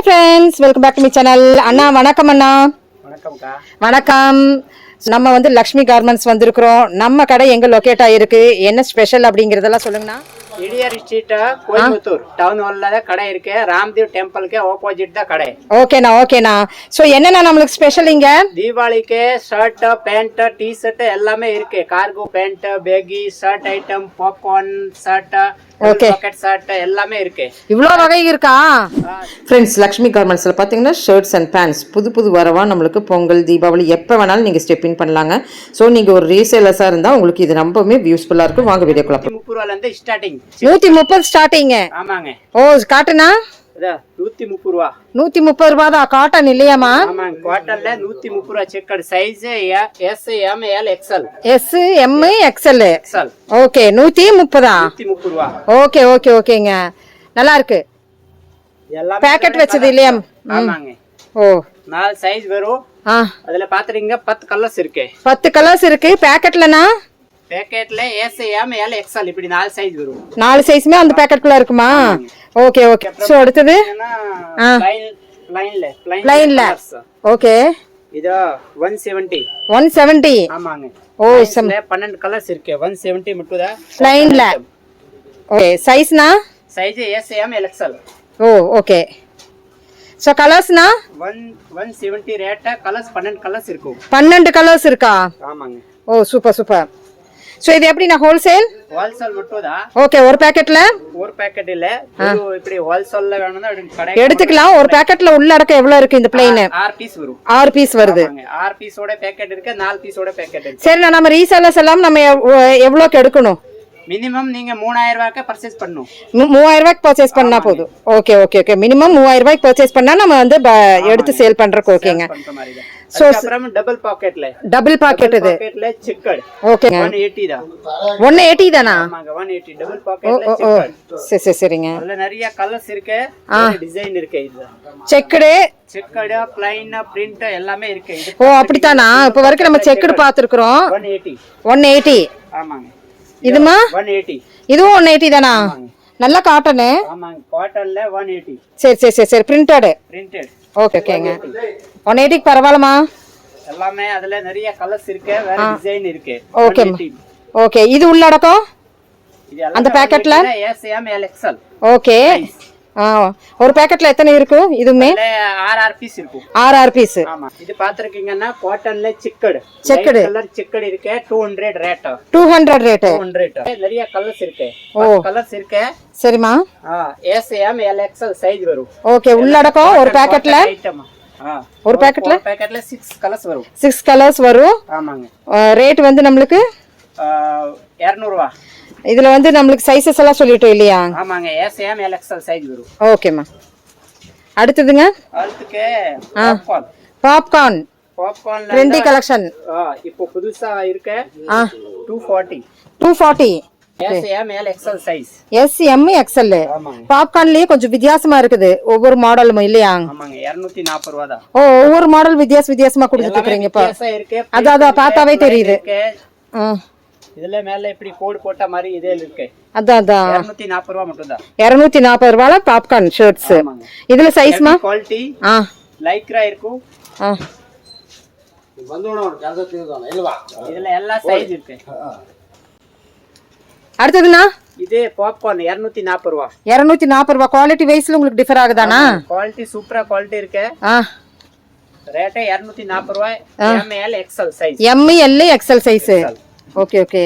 friends, welcome back to my channel. அண்ணா வணக்கம் அண்ணா. வணக்கம்க்கா. வணக்கம். நம்ம வந்து லக்ஷ்மி கார்மெண்ட்ஸ் வந்திருக்கிறோம். நம்ம கடை எங்க லொகேட் ஆயிருக்கு, என்ன ஸ்பெஷல் அப்படிங்கறதெல்லாம் சொல்லுங்கண்ணா. இடியார் ஸ்ட்ரீட் கோயம்புத்தூர் டவுன் ஹால்ல கடை இருக்கு. ராம்தேவ் டெம்பிளுக்கு ஆப்போசிட் தான் கடை. ஓகேண்ணா. சோ என்னன்னா நம்மளுக்கு ஸ்பெஷல் இங்க தீபாவளிக்கு ஷர்ட் பேண்ட் டி ஷர்ட் எல்லாமே இருக்கு. Cargo pant baggy shirt item popcorn shirt pocket shirt எல்லாமே இருக்கு. இவ்ளோ வகை இருக்கா ஃப்ரெண்ட்ஸ்? லக்ஷ்மி கார்மெண்ட்ஸ்ல பாத்தீங்கன்னா ஷர்ட்ஸ் அண்ட் பேண்ட்ஸ் புது வரவா நம்மளுக்கு பொங்கல் தீபாவளி எப்ப வேணாலும் நீங்க ஸ்டெப் இன் பண்ணலாங்க. சோ நீங்க ஒரு ரீசேலர்ஸா இருந்தா உங்களுக்கு இது ரொம்பவே யூஸ்ஃபுல்லா இருக்கும். வாங்க வீடியோக்குள்ள 130 ரூபாயில இருந்து ஸ்டார்டிங். 130 ஸ்டார்டிங். ஆமாங்க. ஓ காட்டனா 130 ரூபா. 130 ரூபா தான். காட்டன் இல்லையாமா? ஆமாங்க, காட்டன்ல 130 ரூபா. Checked size S M L XL. S M XL. Okay 130 ரூபா. ஓகேங்க, நல்லா இருக்கு. எல்லாம் பேக்கெட் வச்சது இல்லையா? ஆமாங்க. ஓ 4 சைஸ் வரும். அதுல பாத்துறீங்க 10 கலர்ஸ் இருக்கு. 10 கலர்ஸ் இருக்கு. பேக்கெட்லனா பேக்கெட்ல எஸ் எம் எல் எக்ஸ்எல் இப்படி 4 சைஸ் வரும். 4 சைஸ்மே அந்த பேக்கெட்குள்ள இருக்குமா? ஓகே. சோ அடுத்து லைன்ல ஓகே. இது 170. ஆமாங்க. ஓ 12 கலர்ஸ் இருக்கு. 170 மட்டும் தான் லைன்ல. ஓகே சைஸ்னா size S M L XL. Oh okay. So கலர்ஸ்னா 170 ரேட். கலர்ஸ் 12 கலர்ஸ் இருக்கும். 12 கலர்ஸ் இருக்கா? ஆமாங்க. ஓ சூப்பர். சோ இது எப்படி நான் ஹோல்சேல் மட்டும் தான். ஓகே. ஒரு பேக்கெட்ல ஒரு பேக்கெட் இல்ல, இப்படி ஹோல்சேல்ல வேணும்னா கடை எடுத்துக்கலாம். ஒரு பேக்கெட்ல உள்ளடக்க எவ்வளவு இருக்கு? இந்த பிளைன் 6 பீஸ் வரும். 6 பீஸ் வருது. 6 பீஸோட பேக்கெட் இருக்கு, 4 பீஸோட பேக்கெட் இருக்கு. சரி, நம்ம ரீசேலர்ஸ் எல்லாம் நம்ம எவ்வளவுக்கு எடுக்கணும்? மினிமம் நீங்க 3000 ரூபாய்க்கு பர்ச்சேஸ் பண்ணணும். 3000 ரூபாய்க்கு பர்ச்சேஸ் பண்ணா போதும். ஓகே. மினிமம் 3000 ரூபாய்க்கு பர்ச்சேஸ் பண்ணா நம்ம வந்து எடுத்து சேல் பண்றதுக்கு ஓகேங்க. சோ அப்புறம் டபுள் பாக்கெட்ல இது செக்கட். ஓகேங்க. 180 தான். 180 தானா? ஆமாங்க, 180 டபுள் பாக்கெட்ல செக்கட். சரிங்க. அதுல நிறைய கலர்ஸ் இருக்கு, டிசைன் இருக்கு. இது செக்கட் ப்ளைன் பிரிண்ட் எல்லாமே இருக்கு. ஓ அப்படிதானா? இப்ப வரைக்கும் நம்ம செக்கட் பாத்துக்கிறோம். 180. ஆமாங்க. இதுமா 180. இதுவும் 180 தானா? நல்ல காட்டன். ஆமாங்க, காட்டன்ல 180. சரி. பிரிண்டட். ஓகேங்க. 180 பரவாயில்லமா? எல்லாமே அதுல நிறைய கலர்ஸ் இருக்கு, வேற டிசைன் இருக்கு. ஓகே. இது உள்ளடக்கம் அந்த பேக்கெட்ல S M L XL. Okay. ஒரு பேக்கெட்ல எத்தனை இருக்கு? இதுமே 6 பீஸ் இருக்கும். 6 பீஸ். ஆமா. இது பாத்துக்கிங்கன்னா காட்டன்ல செக்கட் கலர் செக்கட் இருக்கு. 200 ரேட். 200 நிறைய கலர்ஸ் இருக்கு. கலர்ஸ் இருக்கு. சரிமா. S M L XL size வரும். ஓகே. உள்ளடக்கம் ஒரு பேக்கெட்ல ஒரு பேக்கெட்ல 6 கலர்ஸ் வரும். 6 கலர்ஸ் வரும். ஆமாங்க. ரேட் வந்து நம்மளுக்கு 200 ரூபாய். இதுல வந்து நம்மளுக்கு சைஸஸ் எல்லாம் சொல்லிட்டோம் இல்லையா? ஆமாங்க, S M L XL size வரும். ஓகேமா. அடுத்துக்கு பாப்கார்ன் ட்ரெண்டி கலெக்ஷன் இப்போ புதுசா இருக்கு. 240 S M L XL size. S M XL. பாப்கார்ன்லயே கொஞ்சம் வித்தியாசமா இருக்குது ஒவ்வொரு மாடலும் இல்லையா? ஆமாங்க, 240 ரூபாய் தான். ஓ ஒவ்வொரு மாடல் வித்தியாசமா கொடுத்துட்டு இருக்கீங்க. இப்ப அதான் பார்த்தாவே தெரியுது. இதுல மேல இப்படி கோட் போட்ட மாதிரி இதே இருக்கு. அதான் 240 ரூபாய் மட்டும் தான். 240 ரூபாய்ல பாப்கார்ன் ஷர்ட்ஸ். இதுல சைஸ்மா குவாலிட்டி லைக்ரா இருக்கும். இதுல எல்லா சைஸ் இருக்கு. அடுத்ததுனா இது பாப்கார்ன் 240 ரூபாய். 240 ரூபாய். குவாலிட்டி வைஸ்ல உங்களுக்கு டிஃபர் ஆகுதானா? குவாலிட்டி சூப்பரா குவாலிட்டி இருக்கு. ரேட் 240 ரூபாய். M L XL size. M L XL size. Okay.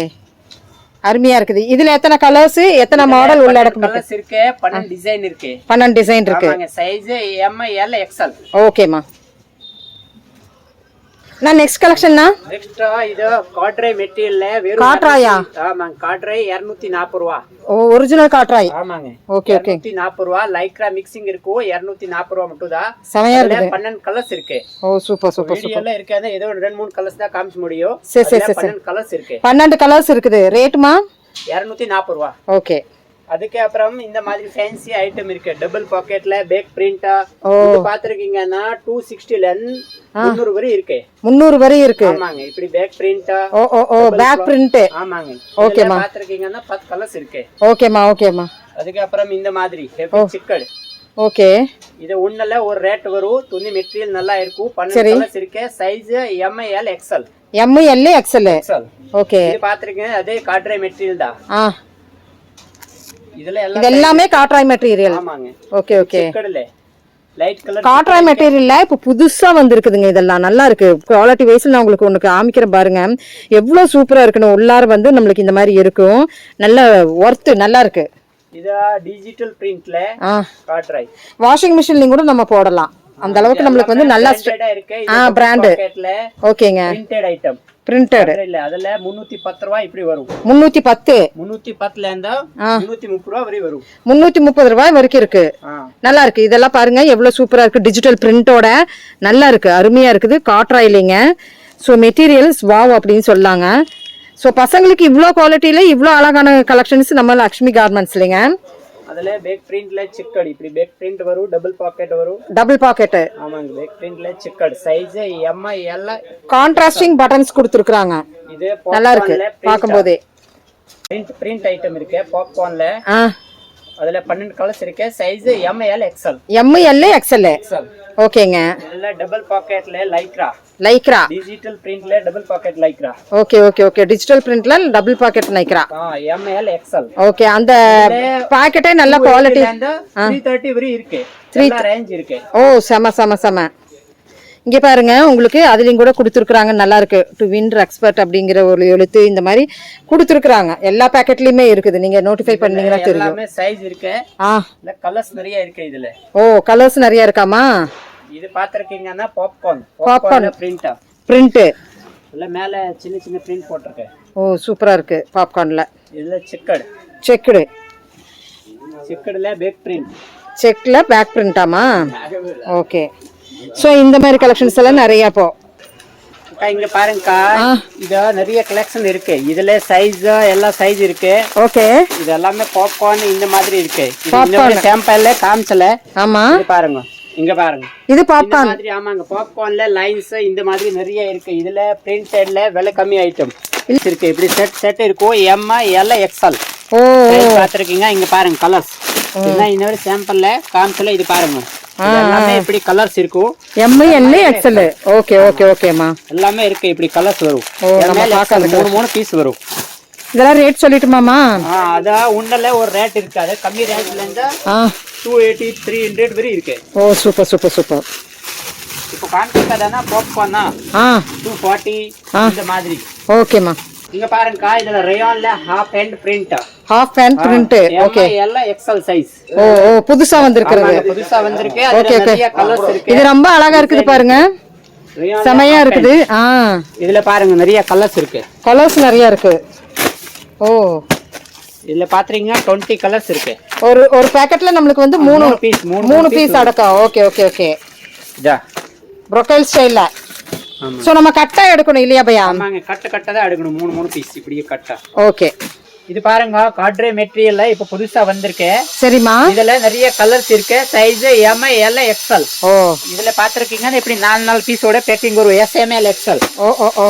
அருமையா இருக்குது. இதுல எத்தனை கலர்ஸ் எத்தனை மாடல் உள்ளடக்கம் இருக்கு? 12 டிசைன் இருக்கு. 12 டிசைன் இருக்கு. Size M L XL. ஓகேமா. நான் நெக்ஸ்ட் கலெக்ஷன்னா நெக்ஸ்ட் இது காட்ராய் மெட்டீரியல்ல வெறும் காட்ராயா? ஆமாங்க, காட்ராய் 240 ரூபாய். ஓ ஒரிஜினல் காட்ராய். ஆமாங்க. ஓகே 240 ரூபாய். லைக்ரா மிக்சிங் இருக்கும். 240 ரூபாய் மட்டும் தான். செமையா இருக்கு. 12 கலர்ஸ் இருக்கு. ஓ சூப்பர். வீடியோல இருக்காது, ஏதோ 2-3 கலர்ஸ் தான் காமிச்ச முடியும். 12 கலர்ஸ் இருக்கு. 12 கலர்ஸ் இருக்குது. ரேட்மா 240 ரூபாய். ஓகே. அதுக்கு அப்புறம் இந்த மாதிரி ஃபேன்சி ஐட்டம் இருக்கு. டபுள் பாக்கெட்ல பேக் பிரிண்ட். இது பாத்துக்கிங்கன்னா 260ல 300 வரை இருக்கு. 300 வரை இருக்கு. ஆமாங்க. இப்படி பேக் பிரிண்ட். ஓ பேக் பிரிண்ட். ஆமாங்க. ஓகேமா. பாத்துக்கிங்கன்னா 10 கலர்ஸ் இருக்கு. ஓகேமா. அதுக்கு அப்புறம் இந்த மாதிரி ஹெவி சிக்கட். ஓகே. இது ஒண்ணுல ஒரு ரேட் வரும். துணி மெட்டீரியல் நல்லா இருக்கும். 12 கலர்ஸ் இருக்கு. Size M L XL. M L XL. Okay. இது பாத்துருக்கீங்க, அதே காட்ரே மெட்டீரியல் தான். இதுல எல்லாமே காட்ராய் மெட்டீரியல். ஆமாங்க. Okay okay. செக்கடுல லைட் கலர் காட்ராய் மெட்டீரியல்ல இப்ப புதுசா வந்திருக்குதுங்க. இதெல்லாம் நல்லா இருக்கு. குவாலிட்டி வைஸ்ல நான் உங்களுக்கு ஒண்ணு காமிக்கிறேன் பாருங்க. எவ்வளவு சூப்பரா இருக்குன்னு. உள்ளார வந்து நம்மளுக்கு இந்த மாதிரி இருக்கும். நல்ல ஒர்த் நல்லா இருக்கு. இது டிஜிட்டல் பிரிண்ட்ல காட்ராய். வாஷிங் மிஷின்லயும் கூட நம்ம போடலாம். அந்த அளவுக்கு நம்மளுக்கு வந்து நல்லா இருக்கு. பிராண்ட். ஓகேங்க. Printed item. பிரிண்டட் இல்ல, அதுல 310 ரூபாய் இப்படி வரும். 310 310ல இருந்தா 330 ரூபாய் வரை வரும். 330 ரூபாய் வரைக்கும் இருக்கு. நல்லா இருக்கு. இதெல்லாம் பாருங்க எவ்வளவு சூப்பரா இருக்கு. டிஜிட்டல் பிரிண்டோட நல்லா இருக்கு. அருமையா இருக்குது. காட்ராயிலிங்க. ஸோ மெட்டீரியல்ஸ் வாவ் அப்படின்னு சொல்லாங்க. ஸோ பசங்களுக்கு இவ்வளோ குவாலிட்டியில இவ்வளோ அழகான கலெக்ஷன்ஸ் நம்ம லக்ஷ்மி கார்மெண்ட்ஸ்லங்க. அதுல பேக் பிரிண்ட்ல சிக்கட் இப்படி பேக் பிரிண்ட் வரும். டபுள் பாக்கெட் வரும். Double pocket. ஆமாங்க. பேக் பிரிண்ட்ல சிக்கட் size M L. Contrasting buttons கொடுத்துருக்காங்க. இது நல்லா இருக்கு பாக்கும்போதே. பிரிண்ட் ஐட்டம் இருக்கு பாப்கார்ன்ல. அதுல 12 கலர்ஸ் இருக்கு. Size M L XL. M L XL. ஓகேங்க. இதுல டபுள் பாக்கெட்ல லைக்ரா. டிஜிட்டல் பிரிண்ட்ல double pocket lycra. Okay okay okay. Digital பிரிண்ட்ல double pocket lycra. M L XL. Okay. அந்த பாக்கெட்டே நல்ல குவாலிட்டி. 330 வரை இருக்கு. எல்லா ரேஞ்ச் இருக்கு. ஓ செம செம செம. இங்க பாருங்க உங்களுக்கு அதுலயும் கூட கொடுத்துருக்காங்க. நல்லா இருக்கு. டு வின்டர் எக்ஸ்பர்ட் அப்படிங்கிற ஒரு எழுத்து இந்த மாதிரி கொடுத்துருக்காங்க. எல்லா பாக்கெட்லயுமே இருக்குது. நீங்க நோட்டிஃபை பண்ணீங்கன்னா தெரியும். எல்லாமே சைஸ் இருக்கு. இல்ல கலர்ஸ் நிறைய இருக்கு இதுல. ஓ கலர்ஸ் நிறைய இருக்காமா? இது பாத்திருக்கீங்கன்னா பாப்கார்ன் பிரிண்ட். இல்ல மேல சின்ன சின்ன பிரிண்ட் போட்டிருக்கேன். ஓ சூப்பரா இருக்கு. பாப்கார்ன்ல இதுல செக்குடு. செக்குடுல பேக் பிரிண்ட். செக்ல பேக் பிரிண்டாமா? ஓகே. சோ இந்த மாதிரி கலெக்ஷன்ஸ் எல்லாம் நிறைய போ. இங்க பாருங்கக்கா, இது நிறைய கலெக்ஷன் இருக்கு. இதுல சைஸ் எல்லா சைஸ் இருக்கு. ஓகே. இது எல்லாமே பாப்கார்ன் இந்த மாதிரி இருக்கு. இந்த சாம்பிள்ல காமிச்சல. ஆமா. பாருங்க இங்க பாருங்க. இது பாப்கார்ன் மாதிரி. ஆமாங்க. பாப்கார்ன்ல லைன்ஸ் இந்த மாதிரி நிறைய இருக்கு. இதுல பிரிண்டட்ல விலை கம்மி ஐட்டம் இருக்கு. இப்படி செட் இருக்கும். M L XL. ஓ பாத்துருக்கீங்க. இங்க பாருங்க கலர்ஸ். இதெல்லாம் இன்னொரு சாம்பிள்ல காமிச்சல. இது பாருங்க. எல்லாமே இப்படி கலர்ஸ் இருக்கும். M L XL. Okay okay ஓகேமா. எல்லாமே இருக்கு. இப்படி கலர்ஸ் வரும். மூணு பீஸ் வரும். இதெல்லாம் ரேட் சொல்லிட்டுமாமா? அத உண்டல ஒரு ரேட் இருக்கு. அது கம்மி ரேட்ல இருந்து 280 300 வரை இருக்கு. ஓ சூப்பர் சூப்பர் சூப்பர். இப்போ கான்செப்ட்னா பாப்கார்னா 240 இந்த மாதிரி. ஓகேமா. இங்க பாருங்க இதுல ரயான்ல ஹாஃப் ஹேண்ட் பிரிண்ட். ஓகே. எல்லாம் XL சைஸ். ஓ புதுசா வந்திருக்குது. புதுசா வந்திருக்கு. அதுல நிறைய கலர்ஸ் இருக்கு. இது ரொம்ப அழகா இருக்குது பாருங்க. செமையா இருக்குது. இதுல பாருங்க நிறைய கலர்ஸ் இருக்கு. கலர்ஸ் நிறைய இருக்கு. ஓ இதுல பாத்தீங்கன்னா 20 கலர்ஸ் இருக்கு. ஒரு பாக்கெட்ல நமக்கு வந்து 3 பீஸ் அடக்கம். Okay okay okay. இதா ப்ரோக்கைல் ஸ்டைல்ல. சோ நம்ம கட்டா எடுக்கணும் இல்லையா பையா? ஆமாங்க. கட்ட தான் எடுக்கணும். 3 பீஸ் இப்படியே கட்டா. ஓகே. இது பாருங்க காட்ரே மெட்டீரியல்ல இப்ப புதுசா வந்திருக்கு. சரிமா. இதுல நிறைய கலர்ஸ் இருக்கு. Size M L XL. ஓ இதுல பாத்திருக்கீங்க இப்படி 4 பீஸோட பேக்கிங் வரும். S M L XL. ஓ ஓ ஓ.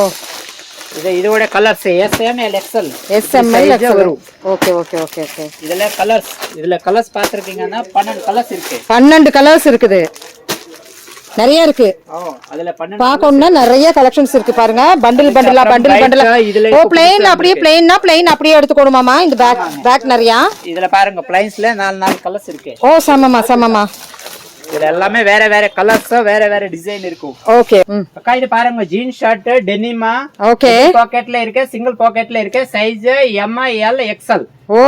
இதோட colours S M L XL. S M L XL வரும். Okay okay okay okay. இதுல கலர்ஸ் பாத்திருக்கீங்கன்னா 12 கலர்ஸ் இருக்கு. 12 கலர்ஸ் இருக்குது. நிறைய இருக்கு. அதுல 12 பாக்கணும்னா நிறைய கலெக்ஷன்ஸ் இருக்கு பாருங்க. பண்டில் பண்டிலா. ஓ பிளைன் அப்படியே பிளைன்னா பிளைன் அப்படியே எடுத்துக்கணுமாமா? இந்த பேக் நிறைய. இதுல பாருங்க பிளைன்ஸ்ல 4 கலர்ஸ் இருக்கு. ஓ சமமா. இதுல எல்லாமே வேற வேற கலர்ஸ் வேற டிசைன் இருக்கும். ஓகே. அக்கா இது பாருங்க ஜீன் ஷர்ட் டெனிமா. ஓகே. பாக்கெட்ல இருக்கு. சிங்கிள் பாக்கெட்ல இருக்கு. Size M L XL. ஓ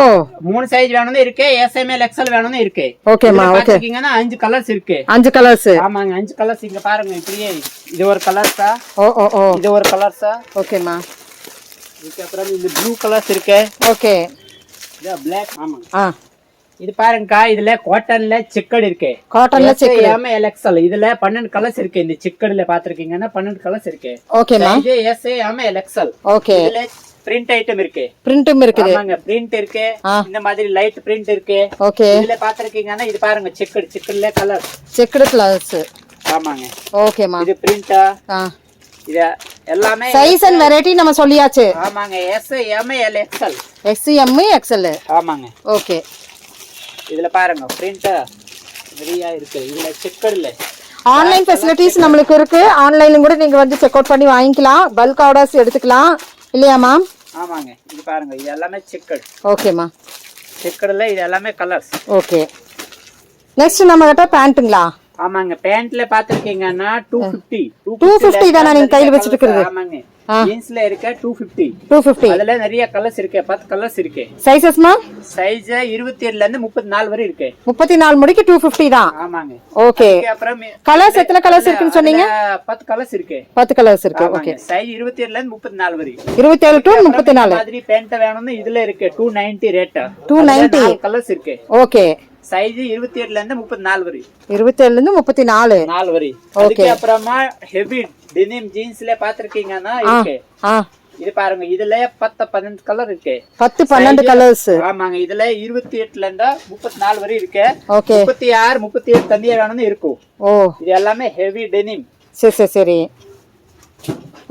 3 சைஸ் வேணும்னு இருக்கு. S M L XL வேணும்னு இருக்கு. ஓகேமா. ஓகே. பாத்தீங்கன்னா 5 கலர்ஸ் இருக்கு. 5 கலர்ஸ். ஆமாங்க 5 கலர்ஸ். இங்க பாருங்க இப்படியே இது ஒரு கலர்ஸா. ஓ ஓ ஓ. இது ஒரு கலர்ஸா. ஓகேமா. இதுக்கு அப்புறம் இந்த ப்ளூ கலர்ஸ் இருக்கு. ஓகே. இது Black. ஆமாங்க. இது பாருங்கக்கா இதுல காட்டன்ல செக்கட் இருக்கு. M L XL. இதுல 12 கலர்ஸ் இருக்கு. இந்த செக்கட்ல பாத்திருக்கீங்கன்னா 12 கலர்ஸ் இருக்கு. ஓகேமா. இது S M L XL. Okay. இதுல பிரிண்ட் ஐட்டம் இருக்கு. பிரிண்டும் இருக்குது. ஆமாங்க பிரிண்ட் இருக்கு. இந்த மாதிரி லைட் பிரிண்ட் இருக்கு. ஓகே. இதுல பாத்திருக்கீங்கன்னா இது பாருங்க செக்கட்ல கலர். Checked colours. ஆமாங்க. ஓகேமா. இது பிரிண்டா. இது எல்லாமே சைஸ் அண்ட் வெரைட்டி நம்ம சொல்லியாச்சு. ஆமாங்க. S M L XL. S M XL. ஆமாங்க. ஓகே. இதுல பாருங்க பிரிண்ட் நிறைய இருக்கு இதுல செக்கர்ல. ஆன்லைன் ஃபெசிலிட்டிஸ் நம்மளுக்கு இருக்கு. ஆன்லைன்ல கூட நீங்க வந்து செக் அவுட் பண்ணி வாங்கிக்கலாம். பல்க் ஆர்டர்ஸ் எடுத்துக்கலாம் இல்லையா மேம்? ஆமாங்க, இது பாருங்க, இது எல்லாமே செக்கர். ஓகேம்மா. செக்கர்ல இது எல்லாமே கலர்ஸ். ஓகே. நெக்ஸ்ட் நம்ம கிட்ட பேண்ட்டுங்களா? ஆமாங்க, பேண்ட்ல பாத்துருக்கீங்கன்னா 250. 250 தானா நீங்க கையில வச்சிட்டு இருக்கிறது? ஆமாங்க, ஜீன்ஸ்ல இருக்க 250. 250. அதுல நிறைய கலர்ஸ் இருக்கு, 10 கலர்ஸ் இருக்கு. சைஸஸ்மா? சைஸ் 27ல இருந்து 34 வரை இருக்கு. 34 முடிக்கு 250 தான். ஆமாங்க. ஓகே. அப்புறம் கலர்ஸ் எத்தனை கலர்ஸ் இருக்குன்னு சொன்னீங்க? 10 கலர்ஸ் இருக்கு. 10 கலர்ஸ் இருக்கு. ஓகே. சைஸ் 27ல இருந்து 34 வரை. 27 டு 34. மாதிரி பேண்ட் வேணும்னு இதுல இருக்கு 290 ரேட். 290 கலர்ஸ் இருக்கு. ஓகே. சைஸ் 27ல இருந்து 34 வரை. 27ல இருந்து 34 வரை. அதுக்கு அப்புறமா ஹெவி டெனிம் ஜீன்ஸ்ல பாத்துருக்கீங்கன்னா இருக்கு. இது பாருங்க, இதுல 10 12 கலர் இருக்கு. 10 12 கலர்ஸ். ஆமாங்க, இதுல 28ல இருந்து 34 வரை இருக்கு. ஓகே. 36 37 தனியா வேணும்னு இருக்கும். ஓ, இது எல்லாமே ஹெவி டெனிம். சரி சரி சரி.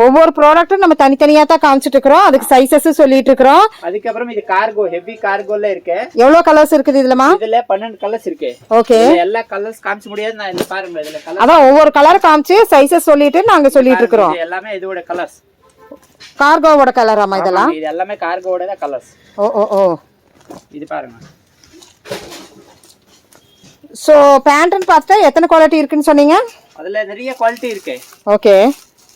ஒவ்வொரு ப்ராடக்ட்டும் நம்ம தனித்தனியா தான் காமிச்சிட்டு இருக்கோம். அதுக்கு சைஸஸ் சொல்லிட்டு இருக்கோம். அதுக்கு அப்புறம் இது கார்கோ, ஹெவி கார்கோல இருக்கு. எவ்வளவு கலர்ஸ் இருக்குது இதுலமா? இதுல 12 கலர்ஸ் இருக்கு. ஓகே. எல்லா கலர்ஸ் காமிச்ச முடியாது, நான் இதுல பாருங்க, இதுல கலர். அதான் ஒவ்வொரு கலர் காமிச்சு சைஸஸ் சொல்லிட்டு நாங்க சொல்லிட்டு இருக்கோம். எல்லாமே இதோட கலர்ஸ். கார்கோவோட கலராமா இதெல்லாம்? இது எல்லாமே கார்கோவோட தான் கலர்ஸ். ஓ ஓ ஓ. இது பாருங்க. சோ பேண்ட்னு பார்த்தா எத்தனை குவாலிட்டி இருக்குன்னு சொன்னீங்க? அதுல நிறைய குவாலிட்டி இருக்கு. ஓகே.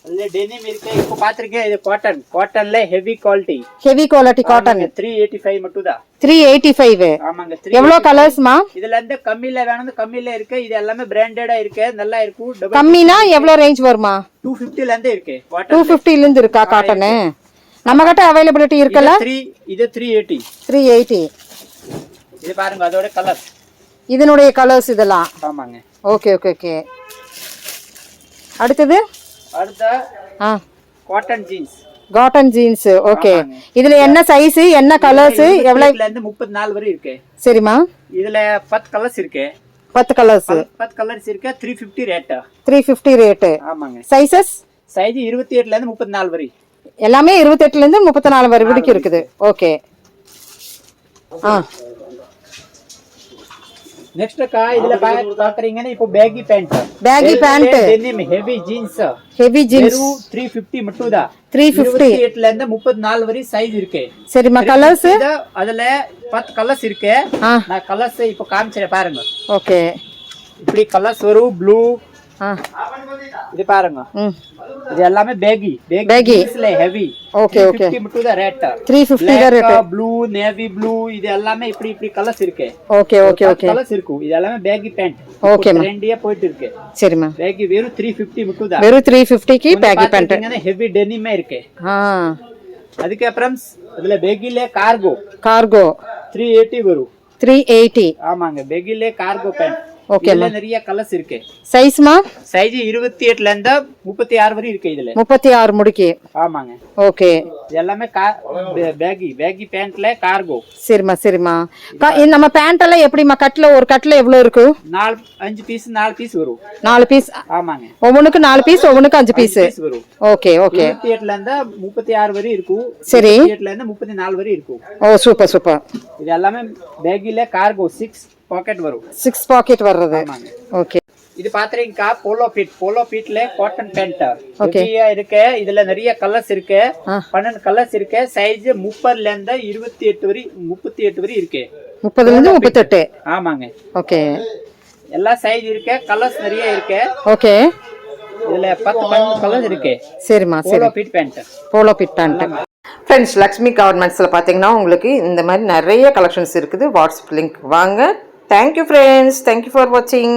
அதுல டெனிம் இருக்கு. இப்போ பாத்துருக்கேன், இது காட்டன். காட்டன்ல heavy quality. Heavy quality cotton 385 மட்டும் தான். 385. ஆமாங்க. எவ்வளவு கலர்ஸ்மா? இதுல இருந்து கம்மில வேணும்னு கம்மில இருக்கு. இது எல்லாமே பிராண்டடா இருக்கு, நல்லா இருக்கு. கம்மினா எவ்வளவு ரேஞ்ச் வருமா? 250ல இருந்து இருக்கு. 250ல இருந்து இருக்கா காட்டன்? நம்ம கிட்ட அவைலபிலிட்டி இருக்குல்ல? இது 380. 380. இது பாருங்க, அதோட கலர். இதனுடைய கலர்ஸ் இதெல்லாம். ஆமாங்க. Okay okay okay. அடுத்து cotton jeans. Cotton jeans. Okay. இதுல என்ன சைஸ், என்ன கலர்ஸ், எவ்வளவுல இருந்து 34 வரை இருக்கு. சரிமா. இதுல 10 கலர்ஸ் இருக்கு. 10 கலர்ஸ். 10 கலர்ஸ் இருக்கு. 350 ரேட். 350 ரேட். ஆமாங்க. சைஸஸ்? சைஸ் 28ல இருந்து 34 வரை. எல்லாமே 28ல இருந்து 34 வரை வரைக்கும் இருக்குது. ஓகே. நெக்ஸ்ட் இதுல பாக்குறீங்கன்னா இப்போ baggy pant. Baggy pant. Denim heavy jeans. Heavy jeans 350 மட்டும் தான். 350. 28ல இருந்து 34 வரை சைஸ் இருக்கு. சரிமா. கலர்ஸ்? அதுல 10 கலர்ஸ் இருக்கு. நான் கலர்ஸ் இப்போ காமிச்சறேன் பாருங்க. ஓகே. இப்படி கலர்ஸ் வரும். ப்ளூ. இது பாருங்க, இது எல்லாமே பேகி. பேகிஸ்ல ஹெவி. Okay okay. 350 மட்டும் தான் ரேட். 350 தான் ரேட். ப்ளூ, நேவி ப்ளூ, இது எல்லாமே இப்படி கலர்ஸ் இருக்கு. Okay okay okay. கலர்ஸ் இருக்கு. இது எல்லாமே பேகி பேண்ட். ஓகே மா. ட்ரெண்டியா போயிட்டு இருக்கு. சரிமா. பேகி வெறும் 350 மட்டும் தான். வெறும் 350 க்கு பேகி பேண்ட். ஹெவி டெனிமே இருக்கு. அதுக்கு அப்புறம் அதுல பேகில கார்கோ 380 வரும். 380. ஆமாங்க, பேகில கார்கோ பேண்ட். ஓகே. இதுல நிறைய கலர்ஸ் இருக்கு. சைஸ்மா? சைஸ் 28ல இருந்து 36 வரை இருக்கு. இதுல 36 முடிக்கு. ஆமாங்க. ஓகே. இது எல்லாமே பேகி பேண்ட்ல கார்கோ. சரிமா. நம்ம பேண்ட் எல்லாம் எப்படிமா? கட்ல ஒரு கட்ல எவ்வளவு இருக்கு? 5 பீஸ் 4 பீஸ் வரும். 4 பீஸ். ஆமாங்க. ஒவ்வொன்றுக்கு 4 பீஸ், ஒவ்வொன்றுக்கு 5 பீஸ் வரும். Okay okay. 28ல இருந்து 36 வரை இருக்கும். சரி. 28ல இருந்து 34 வரை இருக்கும். ஓ சூப்பர் சூப்பர். இது எல்லாமே பேகில கார்கோ 6 பாக்கெட் வரும். 6 பாக்கெட் வருது. ஓகே. இது பாத்தீங்கன்னா போலோ பீட்ல காட்டன் பேண்ட். ஓகே. இருக்கு. இதுல நிறைய கலர்ஸ் இருக்கு. 12 கலர்ஸ் இருக்கு. சைஸ் 30ல இருந்து 38 வரை இருக்கு. 30ல இருந்து 38. ஆமாங்க. ஓகே. எல்லா சைஸ் இருக்கு. கலர்ஸ் நிறைய இருக்கு. ஓகே. இதுல 10 கலர்ஸ் இருக்கு. சரிமா. போலோ பீட் பேண்ட். ஃப்ரெண்ட்ஸ், லக்ஷ்மி கார்மெண்ட்ஸ்ல பாத்தீங்கன்னா உங்களுக்கு இந்த மாதிரி நிறைய கலெக்ஷன்ஸ் இருக்குது. வாட்ஸ்அப் லிங்க் வாங்க. Thank you friends. Thank you for watching.